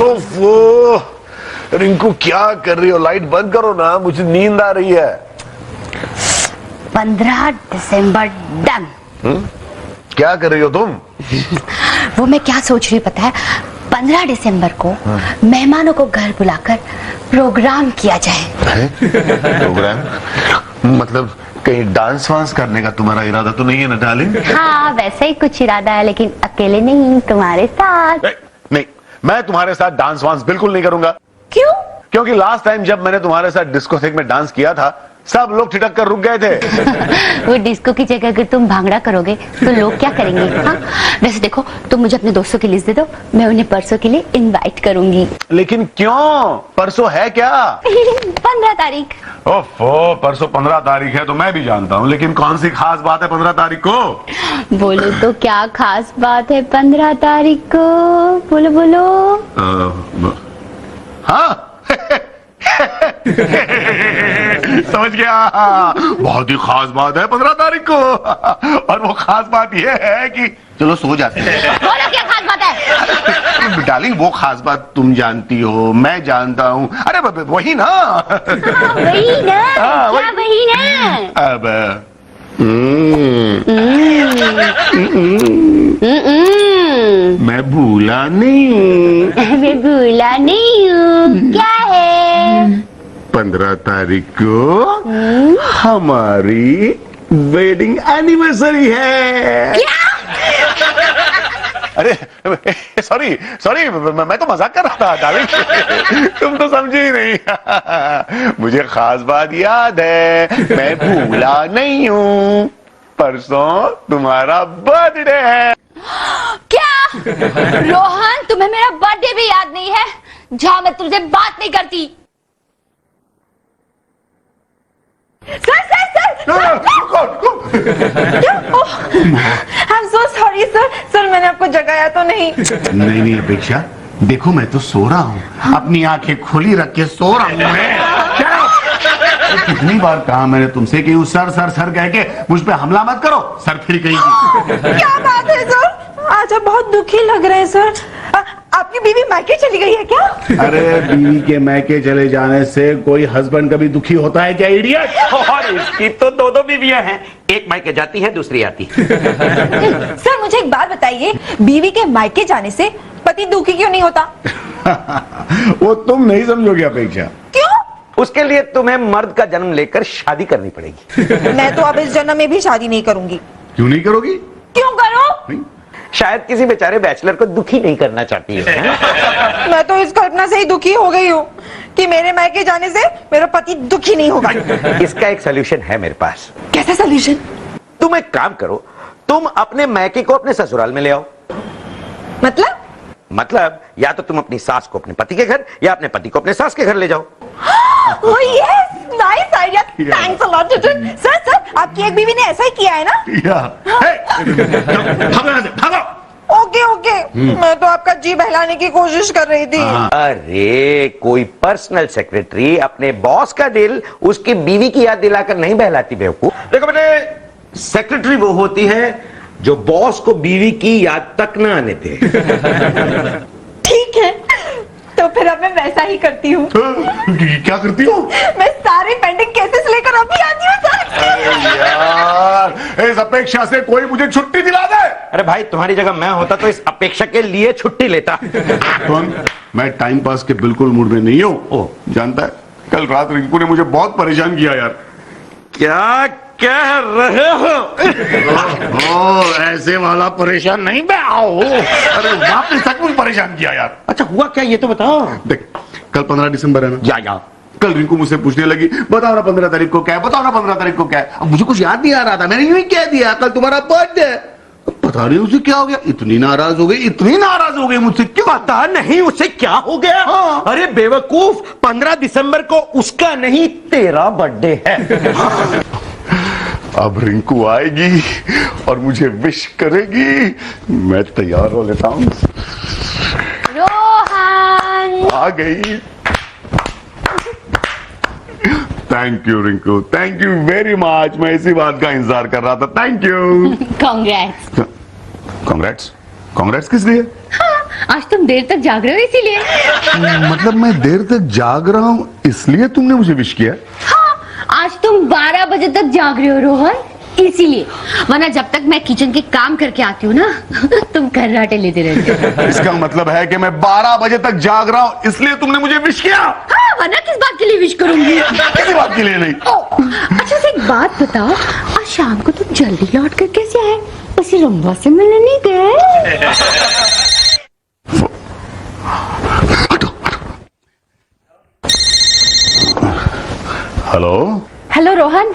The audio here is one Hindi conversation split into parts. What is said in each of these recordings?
ओफो, रिंकू क्या कर रही हो? लाइट बंद करो ना, मुझे नींद आ रही है। 15 दिसंबर डन। क्या कर रही हो तुम? वो मैं क्या सोच रही हूँ पता है? 15 दिसंबर को मेहमानों को घर बुलाकर प्रोग्राम किया जाए। प्रोग्राम? मतलब कहीं डांस वांस करने का तुम्हारा इरादा तो नहीं है ना डार्लिंग? हाँ, वैसे ही कुछ इरादा है, लेकिन अकेले नहीं, तुम्हारे साथ। नहीं, मैं तुम्हारे साथ डांस वांस बिल्कुल नहीं करूंगा। क्यों? क्योंकि लास्ट टाइम जब मैंने तुम्हारे साथ डिस्कोथेक में डांस किया था, सब लोग ठिठक कर रुक गए थे। वो डिस्को की जगह अगर तुम भांगड़ा करोगे तो लोग क्या करेंगे? हाँ? वैसे देखो, तुम मुझे अपने दोस्तों की लिस्ट दे दो, मैं उन्हें परसों के लिए इनवाइट करूंगी। लेकिन क्यों? परसों है क्या? 15 तारीख। ओफो, परसों 15 तारीख है तो मैं भी जानता हूँ, लेकिन कौन सी खास बात है 15 तारीख को? बोलो तो क्या खास बात है 15 तारीख को? बोलो बोलो। हाँ समझ गया, बहुत ही खास बात है 15 तारीख को। और वो खास बात ये है कि चलो सो जाते हैं। बोलो क्या खास बात है? डार्लिंग, वो खास बात तुम जानती हो, मैं जानता हूँ। अरे वही ना। वही ना, क्या वही ना? अब मैं भूला नहीं हूँ। मैं भूला नहीं हूँ। क्या है? 15 तारीख को हमारी वेडिंग एनिवर्सरी है। क्या? अरे सॉरी, मैं तो मजाक कर रहा था डार्लिंग। तुम तो समझी ही नहीं। मुझे खास बात याद है, मैं भूला नहीं हूँ। परसों तुम्हारा बर्थडे है। क्या? रोहन, तुम्हें मेरा बर्थडे भी याद नहीं है? जा, मैं तुझसे बात नहीं करती। Sir I'm so sorry sir, मैंने आपको जगाया तो नहीं? नहीं अपेक्षा, देखो मैं तो सो रहा हूँ, अपनी आंखें खुली रख के सो रहा हूँ मैं। कितनी बार कहा मैंने तुमसे कि सर सर सर कह के मुझ पे हमला मत करो, सर फिर कहीं। क्या बात है सर? आज आप बहुत दुखी लग रहे हैं सर। आपकी बीवी मायके चली गई है क्या? अरे बीवी के मायके चले जाने से कोई हस्बैंड कभी दुखी होता है क्या, इडियट? और इसकी तो दो बीवियां हैं, एक मायके जाती है, दूसरी आती। सर मुझे एक बात बताइए, बीवी के मायके जाने से पति दुखी क्यों नहीं होता? वो तुम नहीं समझोगे अपेक्षा। क्यों? उसके लिए तुम्हें मर्द का जन्म लेकर शादी करनी पड़ेगी। मैं तो अब इस जन्म में भी शादी नहीं करूंगी। क्यों नहीं करोगी? क्यों करो? नहीं? शायद किसी बेचारे बैचलर को दुखी नहीं करना चाहती है। मैं तो इस कल्पना से ही दुखी हो गई हूँ कि मेरे मायके जाने से मेरा पति दुखी नहीं होगा। इसका एक सोल्यूशन है मेरे पास। कैसा सोल्यूशन? तुम एक काम करो, तुम अपने मायके को अपने ससुराल में ले आओ। मतलब या तो तुम अपनी सास को अपने पति के घर, या अपने पति को अपने सास के घर ले जाओ। Oh yes, nice idea. Thanks a lot, sir, आपकी एक बीवी ने ऐसा ही किया है ना? भागो। ओके, मैं तो आपका जी बहलाने की कोशिश कर रही थी। अरे कोई पर्सनल सेक्रेटरी अपने बॉस का दिल उसकी बीवी की याद दिलाकर नहीं बहलाती बेवकूफ। देखो बेटे, सेक्रेटरी वो होती है जो बॉस को बीवी की याद तक न आने दे। ठीक है, तो फिर अब मैं वैसा ही करती हूँ। क्या करती हो? मैं सारे पेंडिंग केसेस लेकर अभी आती हूँ सर। यार, इस अपेक्षा से कोई मुझे छुट्टी दिला दे। अरे भाई, तुम्हारी जगह मैं होता तो इस अपेक्षा के लिए छुट्टी लेता। मैं टाइम पास के बिल्कुल मूड में नहीं हूँ। जानता है, कल रात रिंकू ने मुझे बहुत परेशान किया यार। क्या कह रहे हो? ऐसे वाला परेशान नहीं मैं आओ। अरे वापस सचमुच परेशान किया यार। अच्छा हुआ क्या, ये तो बताओ। देख, कल 15 दिसंबर है ना? या कल रिंकू मुझसे पूछने लगी, बताओ ना 15 तारीख को क्या है, बताओ ना 15 तारीख को क्या है। अब मुझे कुछ याद नहीं आ रहा था, मैंने यूं ही कह दिया कल तुम्हारा बर्थडे है। पता नहीं उसे क्या हो गया, इतनी नाराज हो गई मुझसे। क्यों? पता नहीं उसे क्या हो गया। हाँ। अरे बेवकूफ, 15 दिसंबर को उसका नहीं तेरा बर्थडे है। अब रिंकू आएगी और मुझे विश करेगी, मैं तैयार हो लेता हूँ। रोहन आ गई। Thank you Rinku, thank you very much. मैं इसी बात का इंतजार कर रहा था। Thank you. Congrats. Congrats? Congrats किस लिए? हाँ, आज तुम देर तक जाग रहे हो इसीलिए। मतलब मैं देर तक जाग रहा हूँ इसलिए तुमने मुझे विश किया? हाँ, आज तुम 12 बजे तक जाग रहे हो रोहन, इसीलिए। वरना जब तक मैं किचन के काम करके आती हूँ ना तुम कर्राटे लेते रहते हो। इसका मतलब है कि मैं 12 बजे तक जाग रहा हूँ इसलिए तुमने मुझे विश किया? हाँ, वरना किस बात के लिए विश करूंगी? किसी बात के लिए नहीं। अच्छा से एक बात बताओ, आज शाम को तुम जल्दी लौट कर कैसे आए? उसी रंभा से मिलने नहीं गए? हेलो। हेलो रोहन।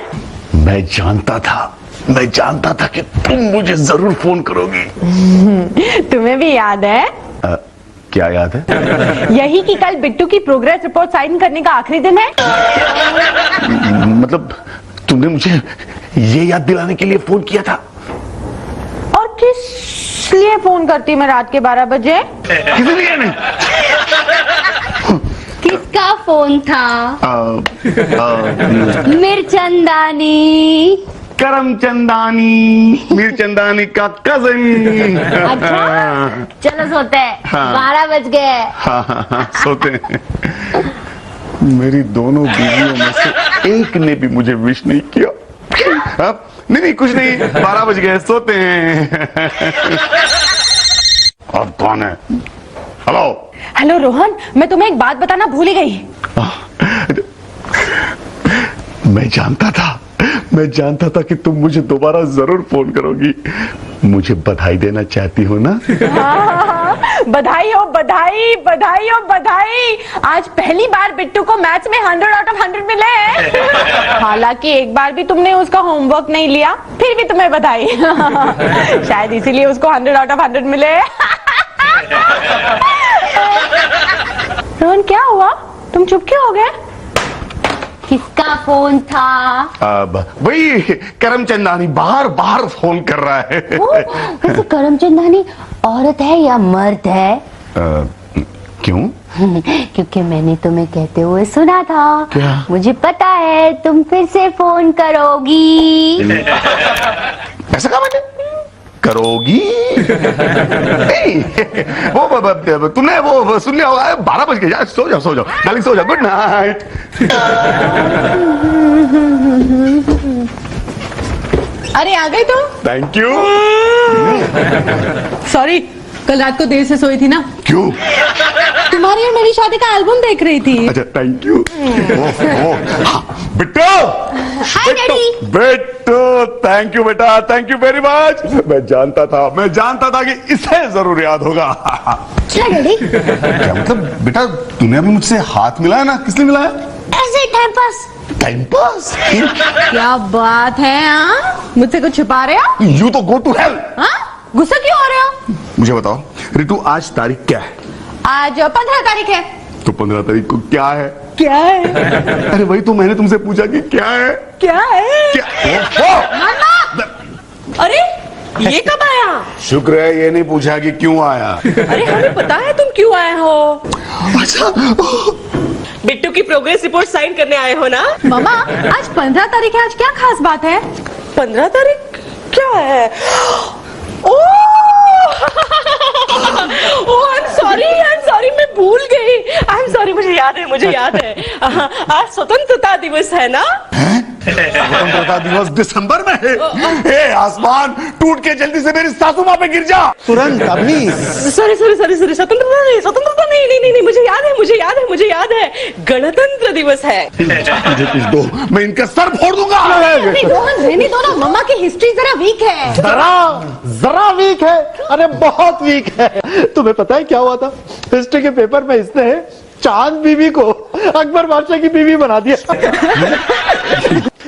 मैं जानता था कि तुम मुझे जरूर फोन करोगी। तुम्हें भी याद है? क्या याद है? यही कि कल बिट्टू की प्रोग्रेस रिपोर्ट साइन करने का आखिरी दिन है। मतलब तुमने मुझे ये याद दिलाने के लिए फोन किया था? और किस लिए फोन करती मैं रात के 12 बजे? किसी लिए नहीं। किसका फोन था? मिर्चंदानी। करमचंदानी, मिर्चंदानी का कजन। अच्छा, चलो सोते हैं। 12 बज गए। हाँ, सोते हैं। मेरी दोनों बीवियों में से एक ने भी मुझे विश नहीं किया। नहीं, कुछ नहीं, 12 बज गए, सोते हैं। अब कौन है? हेलो। हेलो रोहन, मैं तुम्हें एक बात बताना भूल ही गई। मैं जानता था कि तुम मुझे दोबारा जरूर फोन करोगी। मुझे बधाई देना चाहती हो ना? हाँ, बधाई हो, बधाई, बधाई हो, बधाई। आज पहली बार बिट्टू को मैथ्स में 100 आउट ऑफ 100 मिले हैं। हालांकि एक बार भी तुमने उसका होमवर्क नहीं लिया, फिर भी तुम्हें बधाई। शायद इसीलिए उसको 100 आउट ऑफ 100 मिले। रोहन, क्या हुआ? तुम चुप क्यों हो गए? किसका फोन था? वही करमचंदानी बाहर फोन कर रहा है। वैसे करमचंदानी औरत है या मर्द है? क्यों? क्योंकि मैंने तुम्हें कहते हुए सुना था। क्या? मुझे पता है तुम फिर से फोन करोगी। ऐसा कहा मैंने? करोगी? नहीं, वो तुमने वो सुन लिया होगा। 12 बज गए यार, सो जाओ डार्लिंग, सो जाओ। Good night. अरे आ गई तुम? Thank you. सॉरी, कल रात को देर से सोई थी ना। क्यों? तुम्हारी और मेरी शादी का एल्बम देख रही थी। अच्छा, thank you. Bittu, hi daddy. Bittu, thank you बेटा, थैंक यू वेरी मच। मैं जानता था कि इसे जरूर याद होगा। क्या डैडी? क्या मतलब बेटा, तूने अभी मुझसे हाथ मिलाया ना? किसने मिलाया? ऐसे टाइम पास। Time pass? क्या बात है? हाँ, मुझसे कुछ छुपा रहे हो? यू तो गो टू हेल। हाँ, गुस्सा क्यों हो रहे हो? मुझे बताओ रितु, आज तारीख क्या है? आज 15 तारीख है। तो 15 तारीख को क्या है? क्या है? अरे वही तो मैंने तुमसे पूछा कि क्या है? क्या है? क्या? मामा! अरे ये कब आया? शुक्र है ये नहीं पूछा कि क्यों आया। अरे हमें पता है तुम क्यों आए हो। अच्छा, बिट्टू की प्रोग्रेस रिपोर्ट साइन करने आए हो ना? मामा, आज 15 तारीख है, आज क्या खास बात है? 15 तारीख क्या है? I'm sorry, मैं भूल गई। I'm sorry, मुझे याद है। आज स्वतंत्रता दिवस है ना? स्वतंत्रता दिवस दिसंबर में है। हे आसमान, टूट के जल्दी से मेरी सासू माँ पे गिर जा तुरंत अभी। सॉरी, स्वतंत्रता नहीं, मुझे याद है। गणतंत्र दिवस है। मुझे कुछ दो, मैं इनका सर फोड़ दूंगा। रहने दो ना, मम्मा की हिस्ट्री जरा वीक है। जरा वीक है? अरे बहुत वीक है। तुम्हें पता है क्या हुआ था? हिस्ट्री के पेपर में इसने चांद बीवी को अकबर बादशाह की बीवी बना दिया।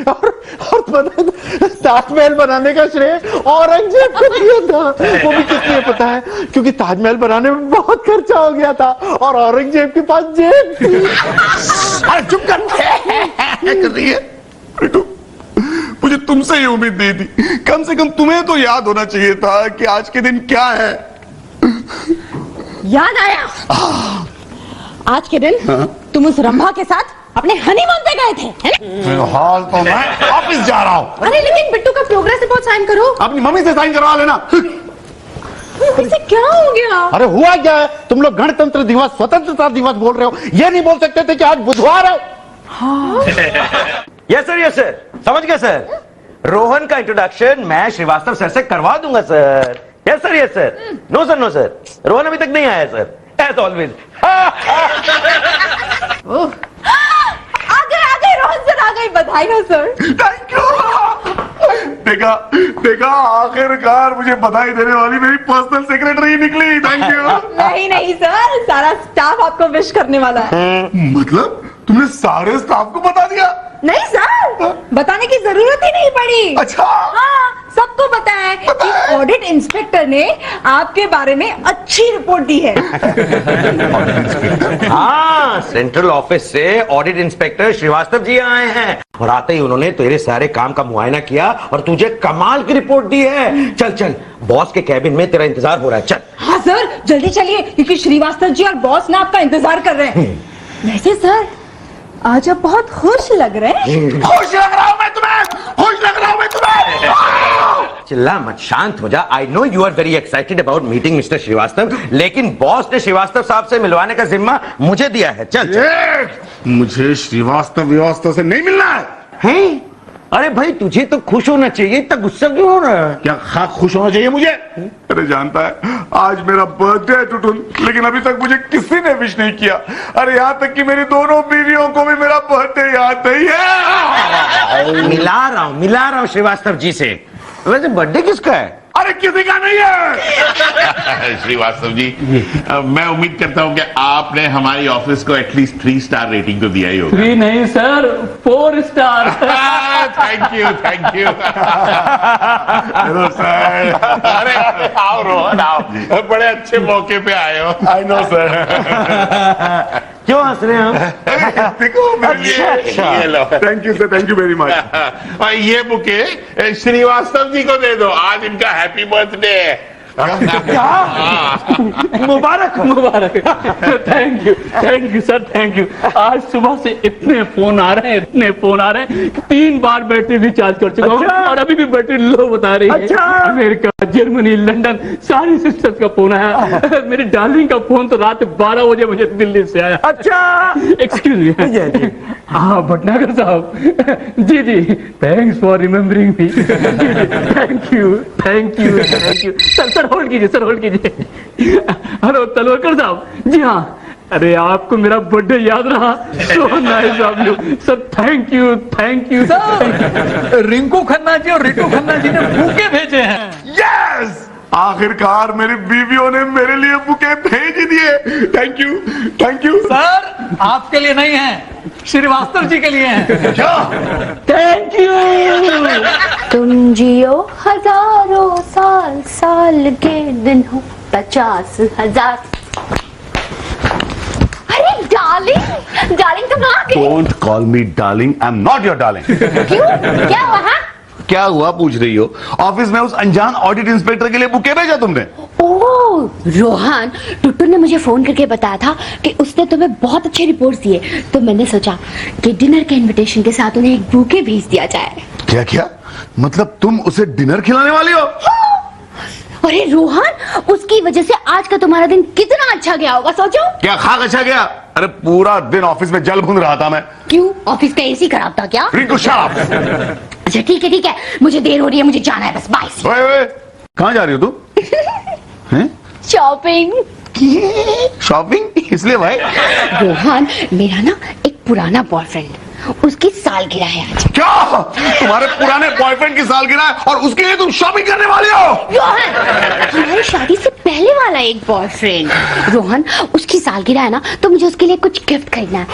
और पता है, ताजमहल बनाने का श्रेय औरंगजेब को दिया था। वो भी किस लिए पता है? क्योंकि ताजमहल बनाने में बहुत खर्चा हो गया था और औरंगजेब के पास जेब थी। अरे चुप कर रही है रितु, मुझे तुमसे ही उम्मीद नहीं थी। कम से कम तुम्हें तो याद होना चाहिए था कि आज के दिन क्या है। याद आया। आज के दिन तुम उस रंभा के साथ अपने हनीमून पे गए थे, है ना? फिलहाल तो मैं ऑफिस जा रहा हूँ। अरे लेकिन बिट्टू का प्रोग्रेस रिपोर्ट साइन करो। अपनी मम्मी से साइन करवा लेना। इसे क्या हो गया? अरे हुआ क्या है? तुम लोग गणतंत्र दिवस, स्वतंत्रता दिवस बोल रहे हो, ये नहीं बोल सकते थे कि आज बुधवार है? यस सर, समझ गया सर। रोहन का इंट्रोडक्शन मैं श्रीवास्तव सर से करवा दूंगा sir. Yes sir. No sir, Rohan अभी तक नहीं आया सर, एज ऑलवेज। आ गए रोहन सर आ गए, बधाई हो सर। Thank you. देखा आखिरकार मुझे बधाई देने वाली मेरी पर्सनल सेक्रेटरी निकली। Thank you. नहीं सर, सारा स्टाफ आपको विश करने वाला है। मतलब तुमने सारे स्टाफ को बता दिया? नहीं सर, बताने की जरूरत ही नहीं पड़ी। अच्छा। हाँ, सबको पता है कि ऑडिट इंस्पेक्टर ने आपके बारे में अच्छी रिपोर्ट दी है। हाँ, सेंट्रल ऑफिस से ऑडिट इंस्पेक्टर श्रीवास्तव जी आए हैं और आते ही उन्होंने तेरे सारे काम का मुआयना किया और तुझे कमाल की रिपोर्ट दी है। चल, बॉस के कैबिन में तेरा इंतजार हो रहा है, चल। हाँ सर, जल्दी चलिए क्योंकि श्रीवास्तव जी और बॉस ना आपका इंतजार कर रहे हैं। वैसे सर, आज आप बहुत खुश लग रहे हैं। खुश लग रहा हूं मैं तुम्हें। चिल्ला मत, शांत हो जा। I know you are very excited about meeting mister Shrivastava, लेकिन बॉस ने श्रीवास्तव साहब से मिलवाने का जिम्मा मुझे दिया है। चल। मुझे श्रीवास्तव से नहीं मिलना है। अरे भाई, तुझे तो खुश होना चाहिए, इतना गुस्सा क्यों हो रहा है? क्या खाक खुश होना चाहिए मुझे? अरे जानता है आज मेरा बर्थडे है टुटुन, लेकिन अभी तक मुझे किसी ने विश नहीं किया। अरे यहाँ तक कि मेरी दोनों बीवियों को भी मेरा बर्थडे याद नहीं है। मिला रहा हूँ श्रीवास्तव जी से। वैसे बर्थडे किसका है? अरे किसी का नहीं है। श्रीवास्तव जी, मैं उम्मीद करता हूँ कि आपने हमारी ऑफिस को एटलीस्ट 3 स्टार रेटिंग तो दिया ही होगा। 3 नहीं sir, 4 star. Thank you. Hello sir. अरे आओ रोहन आओ, बड़े अच्छे मौके पे आए हो। I know sir. क्यों हंस रहे हैं? देखो ये लो। Thank you very much. और ये बुके श्रीवास्तव जी को दे दो, आज इनका हैप्पी बर्थडे है। मुबारक। Thank you sir, thank you. आज सुबह से इतने फोन आ रहे हैं कि 3 बार बैटरी रिचार्ज कर चुका हूँ और अभी भी बैटरी लो बता रही है। अमेरिका, जर्मनी, लंदन, सारी सिस्टर्स का फोन आया। मेरी डार्लिंग का फोन तो रात 12 बजे मुझे दिल्ली से आया। अच्छा, एक्सक्यूज मी। हाँ भटनागर साहब, जी, thanks for remembering me. Thank you. Sir hold कीजिए। हेलो तलवरकर साहब। जी हाँ, अरे आपको मेरा बर्थडे याद रहा। So nice of you sir, thank you. Rinku Khanna ji और रितु खन्ना जी ने बुके भेजे हैं। यस, आखिरकार मेरी बीवियों ने मेरे लिए बुके भेज दिए। Thank you. सर आपके लिए नहीं है, श्रीवास्तव जी के लिए है। Thank you. तुम जियो हजारों साल, साल के दिन हो 50,000। अरे डार्लिंग तुम आ गए। Don't call me darling, I am not your darling. क्यों, क्या हुआ? क्या हुआ पूछ रही हो? ऑफिस में उस अनजान ऑडिट इंस्पेक्टर के लिए बुके भेजा तुमने? ओह रोहन, टुट्टू ने मुझे फोन करके बताया था कि उसने तुम्हें बहुत अच्छे रिपोर्ट्स दिए, तो मैंने सोचा कि डिनर के इनविटेशन के साथ उन्हें एक बुके भेज दिया जाए। क्या? मतलब तुम उसे डिनर खिलाने वाली हो? अरे रोहन, उसकी वजह से आज का तुम्हारा दिन कितना अच्छा गया होगा, सोचो। क्या खाक अच्छा गया? अरे पूरा दिन ऑफिस में जल भून रहा था मैं। क्यों, ऑफिस का एसी खराब था क्या? रिंकू शाप। अच्छा ठीक है, मुझे देर हो रही है, मुझे जाना है बस, बाय। कहाँ जा रही हो तुम? शॉपिंग? इसलिए भाई? रोहन, मेरा ना एक पुराना बॉयफ्रेंड, उसकी सालगिरह है आज। क्या? तुम्हारे पुराने बॉयफ्रेंड की सालगिरह है और उसके लिए तुम शॉपिंग करने वाले हो? रोहन, तुम्हारी शादी से पहले वाला एक बॉयफ्रेंड। रोहन, उसकी सालगिरह है ना, तो मुझे उसके लिए कुछ गिफ्ट खरीदना है।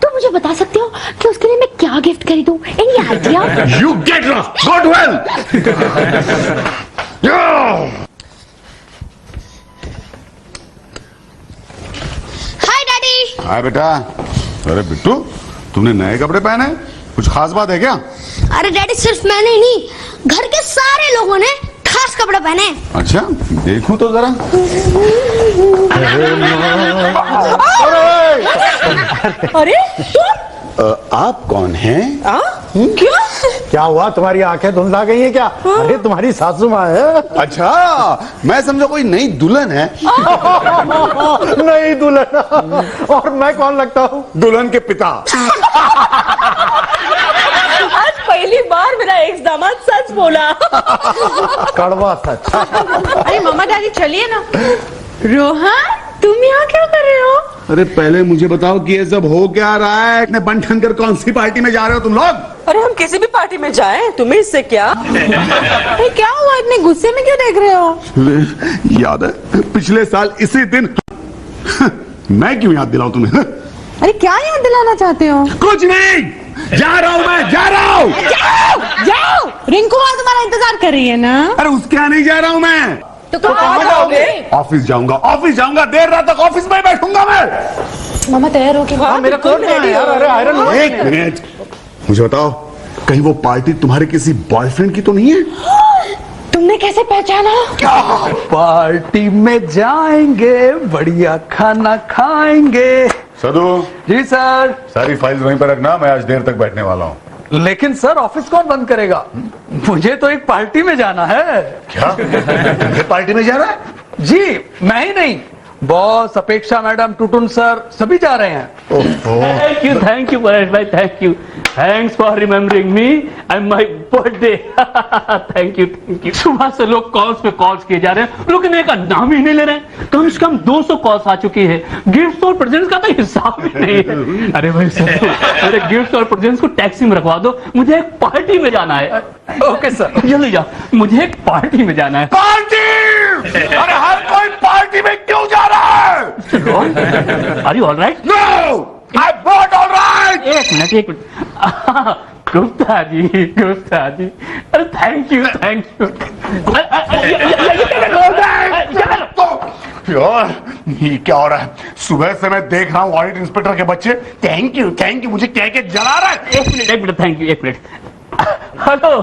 तो मुझे बता सकते हो कि उसके लिए मैं क्या गिफ्ट खरीदूं? Any idea? You get lost. Go to hell. Hi daddy. Hi बेटा। अरे बिट्टू, तुमने नए कपड़े पहने, कुछ खास बात है क्या? अरे डैडी, सिर्फ मैंने ही नहीं, घर के सारे लोगों ने खास कपड़े पहने। अच्छा, देखूं तो जरा। अरे तुम? आप कौन हैं? क्यों? क्या हुआ, तुम्हारी आंखें धुंधला गई हैं क्या? अरे तुम्हारी सासू माँ है। अच्छा, मैं समझा कोई नई दुल्हन है। नहीं दुल्हन। और मैं कौन लगता हूँ? दुल्हन के पिता। आज पहली बार मेरा एक्स दामाद सच बोला। कड़वा सच। अरे मम्मा डैडी चलिए ना। रोहन तुम यहाँ क्या कर रहे हो? अरे पहले मुझे बताओ कि ये सब हो क्या रहा है? इतने बंठन कर कौन सी पार्टी में जा रहे हो तुम लोग? अरे हम किसी भी पार्टी में जाएं, तुम्हें इससे क्या? अरे क्या हुआ, इतने गुस्से में क्यों देख रहे हो? याद है पिछले साल इसी दिन। मैं क्यों याद दिलाऊं तुम्हें? अरे क्या याद दिलाना चाहते हो? कुछ नहीं, जा रहा हूं, मैं जा रहा हूं। जाओ जाओ, रिंकू वहां तुम्हारा इंतजार कर रही है ना। अरे उसके यहाँ नहीं जा रहा हूं मैं। तो कहाँ जाओगे? ऑफिस जाऊंगा, देर रात तक ऑफिस में बैठूंगा मैं। मामा तैयार हो गए? मेरा कौन है यार? अरे आयरन। एक मिनट, मुझे बताओ कहीं वो पार्टी तुम्हारे किसी बॉयफ्रेंड की तो नहीं है? तुमने कैसे पहचाना? पार्टी में जाएंगे, बढ़िया खाना खाएंगे। सदू, जी सर। सारी फाइल्स वहीं पर रखना, मैं आज देर तक बैठने वाला हूँ। लेकिन सर ऑफिस कौन बंद करेगा? मुझे तो एक पार्टी में जाना है। क्या तुम्हें पार्टी में जाना है? जी मैं ही नहीं, बॉस, अपेक्षा मैडम, टुटुन सर सभी जा रहे हैं। थैंक यू परेश भाई, thank you. Thanks for remembering me and my birthday. Thank you. सुबह से लोग कॉल्स पे कॉल्स किए जा रहे हैं, लेकिन एक नाम ही नहीं ले रहे हैं। कम से कम 200 कॉल्स आ चुकी है। गिफ्ट और प्रेजेंट्स का तो हिसाब भी नहीं है। अरे भाई मेरे गिफ्ट और प्रेजेंट्स को टैक्सी में रखवा दो, मुझे एक पार्टी में जाना है। Okay sir. जल्दी जाओ, मुझे एक पार्टी में जाना है। पार्टी? अरे हर कोई पार्टी में क्यों जा रहा है? Are you all right? No, I not all right. एक मिनट। गुप्ता जी, अरे थैंक यू। यार ये क्या हो रहा है? सुबह से मैं देख रहा हूँ ऑडिट इंस्पेक्टर के बच्चे थैंक यू मुझे कह के जला रहा है। एक मिनट, थैंक यू, एक मिनट। हेलो,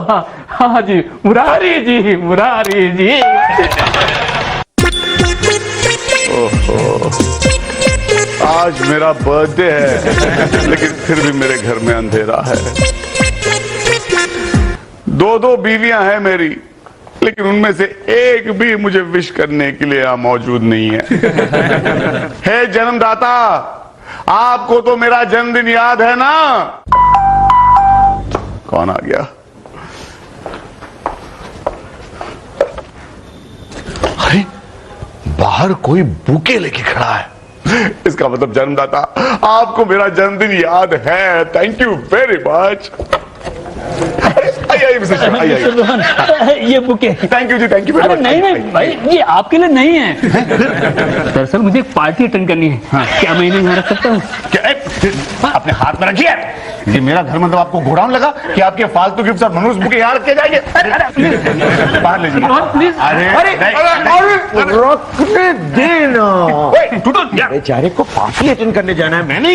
हाँ जी, मुरारी जी। आज मेरा बर्थडे है, लेकिन फिर भी मेरे घर में अंधेरा है। 2 बीवियां हैं मेरी, लेकिन उनमें से एक भी मुझे विश करने के लिए यहाँ मौजूद नहीं है। हे जन्मदाता, आपको तो मेरा जन्मदिन याद है ना? कौन आ गया? अरे बाहर कोई बुके लेके खड़ा है। इसका मतलब जन्मदाता, आपको मेरा जन्मदिन याद है। Thank you very much. आइए मिस्टर, आइए। रोहन, ये बुके। थैंक यू जी, थैंक यू। अरे नहीं भाई, ये आपके लिए नहीं है। दरअसल मुझे एक पार्टी अटेंड करनी है। क्या मैं इन्हें यहाँ रख सकता हूँ? अपने हाथ में रखिए। ये मेरा घर मतलब आपको गोडाउन लगा कि आपके फालतू गिफ्ट और मनुष्य बुके यहाँ रखे जाएंगे? बाहर ले जाइए। प्लीज। अरे रखने देना। बेचारे को पार्टी अटेंड करने जाना है। मैंने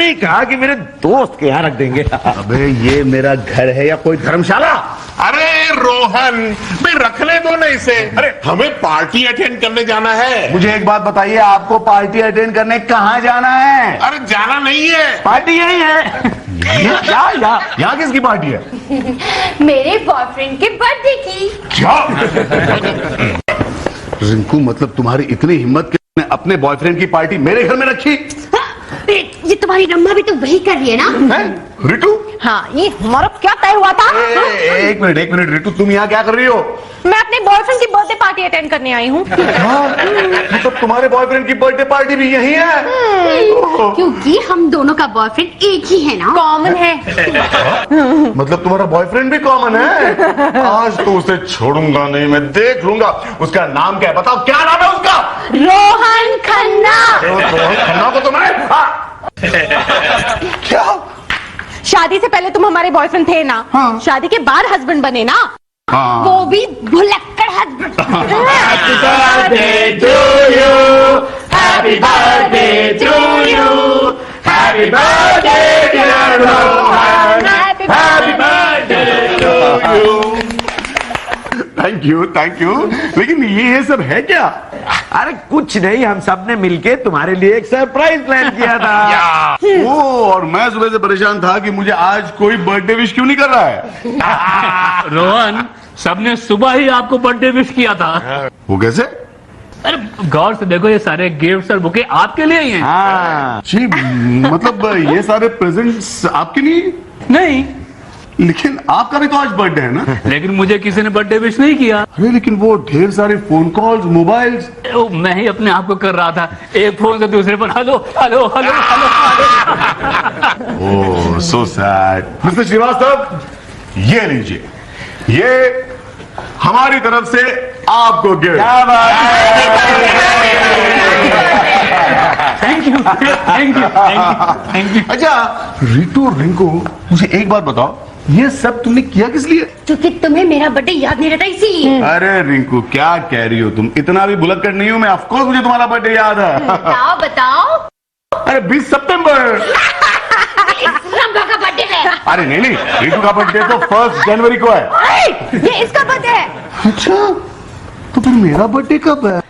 ही कहा कि मेरे दोस्त के यहाँ रख देंगे। अबे ये मेरा घर है या कोई धर्मशाला? अरे रोहन भाई, रखने दो ना इसे। अरे हमें पार्टी अटेंड करने जाना है। मुझे एक बात बताइए, आपको पार्टी अटेंड करने कहाँ जाना है? अरे जाना नहीं है, पार्टी यही है। यहाँ किसकी पार्टी है? मेरे बॉयफ्रेंड के बर्थडे की। क्या? रिंकू, मतलब तुम्हारी इतनी हिम्मत कि तुमने अपने बॉयफ्रेंड की पार्टी मेरे घर में रखी? ये तुम्हारी रम्मा भी तो वही कर रही है ना? रितु? हाँ, ये हमारा क्या तय हुआ था? एक मिनट रितु, तुम यहाँ क्या कर रही हो? मैं अपने बॉयफ्रेंड की बर्थडे पार्टी अटेंड करने आई हूँ। मतलब तुम्हारे बॉयफ्रेंड की बर्थडे पार्टी भी यही है? क्योंकि हम दोनों का बॉयफ्रेंड एक ही है ना। कॉमन है। मतलब तुम्हारा बॉयफ्रेंड भी कॉमन है? आज तो उसे छोड़ूंगा नहीं, मैं देख लूंगा। उसका नाम क्या है, बताओ क्या नाम है उसका? रोहन खन्ना। रोहन खन्ना को तो मैं क्या? शादी से पहले तुम हमारे बॉयफ्रेंड थे ना? हाँ। शादी के बाद हस्बैंड बने ना? हाँ। वो भी भुलक्कड़ husband. Happy birthday to you. Happy birthday to you. Happy birthday dear Rohan. Happy birthday to you. Thank thank you. लेकिन ये सब है क्या? अरे कुछ नहीं, हम सब ने मिलके तुम्हारे लिए एक सरप्राइज प्लान किया था। ओ, और मैं सुबह से परेशान था कि मुझे आज कोई बर्थडे विश क्यों नहीं कर रहा है। रोहन, सबने सुबह ही आपको बर्थडे विश किया था। वो कैसे? अरे गौर से देखो, ये सारे गिफ्ट्स और बुके आपके लिए ही हैं। हाँ, जी, मतलब ये सारे प्रेजेंट्स आपके लिए? नहीं, लेकिन आपका भी तो आज बर्थडे है ना? लेकिन मुझे किसी ने बर्थडे विश नहीं किया। अरे लेकिन वो ढेर सारे फोन कॉल्स, मोबाइल्स। ओ, मैं ही अपने आप को कर रहा था, एक फोन से दूसरे पर हेलो हेलो हेलो हेलो। ओह, सो सैड। मिस्टर श्रीवास्तव, ये लीजिए, ये हमारी तरफ से आपको gift. Thank you thank you thank you. अच्छा रितु, रिंकू, मुझे एक बात बताओ, ये सब तुमने किया किस लिए? क्योंकि तुम्हें मेरा बर्थडे याद नहीं रहता इसीलिए। अरे रिंकू, क्या कह रही हो तुम? इतना भी भुलक्कड़ नहीं हूं मैं। ऑफ कोर्स मुझे तुम्हारा बर्थडे याद है। बताओ बताओ। अरे 20 सितंबर। रंभा का बर्थडे है। अरे नहीं नहीं, रितु का बर्थडे तो 1 जनवरी को है। ये इसका बर्थडे है। अच्छा, तो फिर मेरा बर्थडे कब है?